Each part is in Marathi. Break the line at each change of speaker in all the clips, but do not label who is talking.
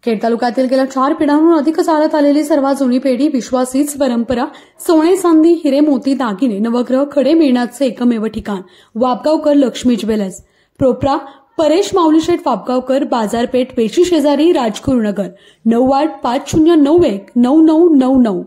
खेड तालुक्यातील गेल्या 4 पिढ्यांहून अधिक चालत आलेली सर्वात जुनी पेढी, विश्वास हीच परंपरा, सोने चांदी हिरे मोती दागिने नवग्रह खडे मिळण्याचे एकमेव ठिकाण वापगावकर लक्ष्मी ज्वेलर्स, प्रोप्रा परेश माऊलीशेठ वापगावकर, बाजारपेठ पेशी शेजारी, राजगुरुनगर, 9850919999.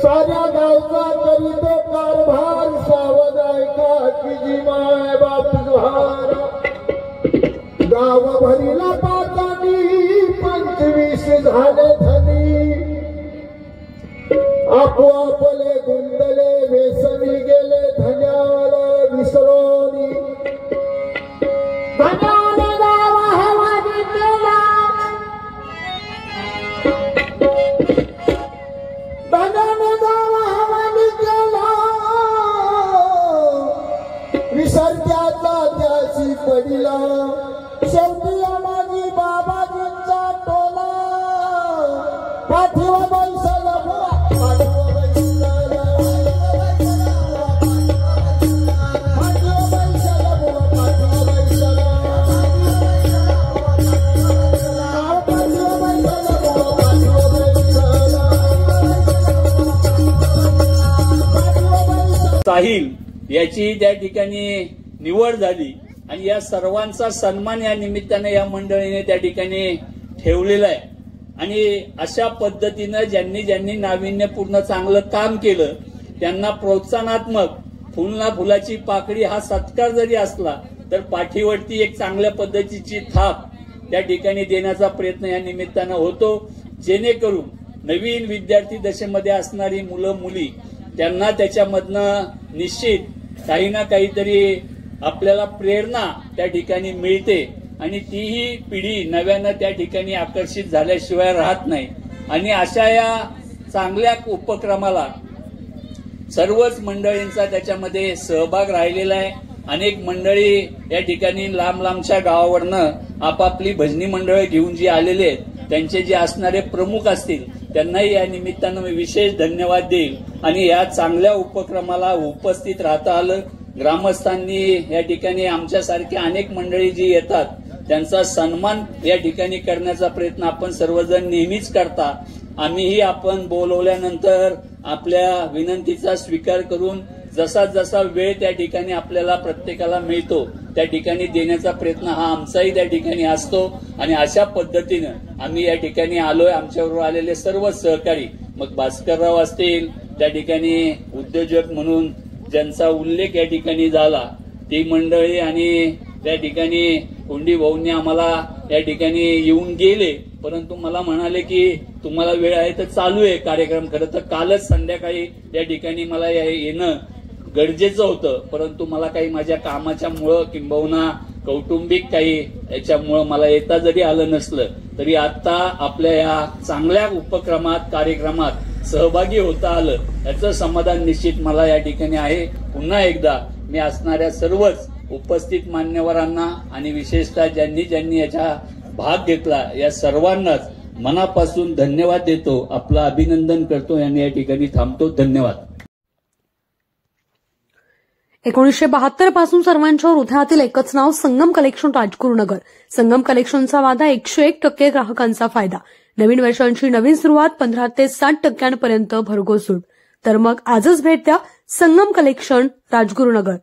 साऱ्या गावचा करीतो कारभार, सावध ऐका तुझी माय बाप जुहार. गाव भरीला पातानी 25 झाले धनी, आपोआपले गुंडले वेसनी गेले धन्याला विसरोनी. धन्याने गाव हवानी केला, धन्याने गाव हवानी केला. विसर्जाचा त्याची पडिला, शेवटी माझी बाबाजींचा टोला. पाठीवर बैसला बुवा, पाठीवर बैसला, पाठीवर बैसला बुवा, पाठीवर बैसला, पाठीवर बैसला बुवा, पाठीवर बैसला.
साहिल याची त्या ठिकाणी निवड झाली आणि या सर्वांचा सन्मान या निमित्ताने या मंडळीने त्या ठिकाणी ठेवलेला आहे. आणि अशा पद्धतीनं ज्यांनी ज्यांनी नाविन्यपूर्ण चांगलं काम केलं त्यांना प्रोत्साहनात्मक फुलना फुलाची पाकळी हा सत्कार जरी असला तर पाठीवरती एक चांगल्या पद्धतीची थाप त्या ठिकाणी देण्याचा प्रयत्न या निमित्तानं होतो, जेणेकरून नवीन विद्यार्थी दशेमध्ये असणारी मुलं मुली त्यांना त्याच्यामधनं निश्चित काही ना काहीतरी आपल्याला प्रेरणा त्या ठिकाणी मिळते आणि तीही पिढी नव्यानं त्या ठिकाणी आकर्षित झाल्याशिवाय राहत नाही. आणि अशा या चांगल्या उपक्रमाला सर्वच मंडळींचा त्याच्यामध्ये सहभाग राहिलेला आहे. अनेक मंडळी या ठिकाणी लांब लांबच्या गावावरनं आपापली भजनी मंडळं घेऊन जी आलेले आहेत त्यांचे जे असणारे प्रमुख असतील त्यांनाही या निमित्तानं मी विशेष धन्यवाद देईल. आणि या चांगल्या उपक्रमाला उपस्थित राहता आलं. ग्रामस्थांनी या ठिकाणी आमच्यासारख्या अनेक मंडळी जी येतात त्यांचा सन्मान या ठिकाणी करण्याचा प्रयत्न आपण सर्वजण नेहमीच करता. आम्हीही आपण बोलवल्यानंतर आपल्या विनंतीचा स्वीकार करून जसा जसा वेळ त्या ठिकाणी आपल्याला प्रत्येकाला मिळतो त्या ठिकाणी देण्याचा प्रयत्न हा आमचाही त्या ठिकाणी असतो. आणि अशा पद्धतीनं आम्ही या ठिकाणी आलोय. आमच्याबरोबर आलेले सर्व सहकारी, मग भास्करराव असतील, त्या ठिकाणी उद्योजक म्हणून ज्यांचा उल्लेख या ठिकाणी झाला ती मंडळी, आणि त्या ठिकाणी कोंडी भाऊंनी आम्हाला या ठिकाणी येऊन गेले, परंतु मला म्हणाले की तुम्हाला वेळ आहे तर चालू आहे कार्यक्रम. खरं तर कालच संध्याकाळी या ठिकाणी मला येणं गरजेचं होतं, परंतु मला काही माझ्या कामाच्या मुळे किंबहुना कौटुंबिक काही याच्यामुळं मला येता जरी आलं नसलं तरी आता आपल्या या चांगल्या उपक्रमात कार्यक्रमात सहभागी होता आलं याचं समाधान निश्चित मला या ठिकाणी आहे. पुन्हा एकदा मी असणाऱ्या सर्वच उपस्थित मान्यवरांना आणि विशेषतः ज्यांनी ज्यांनी याचा भाग घेतला या सर्वांनाच मनापासून धन्यवाद देतो, आपलं अभिनंदन करतो आणि या ठिकाणी थांबतो. धन्यवाद.
1972 पासून सर्वांच्या हृदयातील एकच नाव संगम कलेक्शन राजगुरुनगर. संगम कलेक्शनचा वादा 101% ग्राहकांचा फायदा. नवीन वर्षांची नवीन सुरुवात 15 ते 60% भरघोस सूट. तर मग आजच भेट द्या संगम कलेक्शन राजगुरुनगर.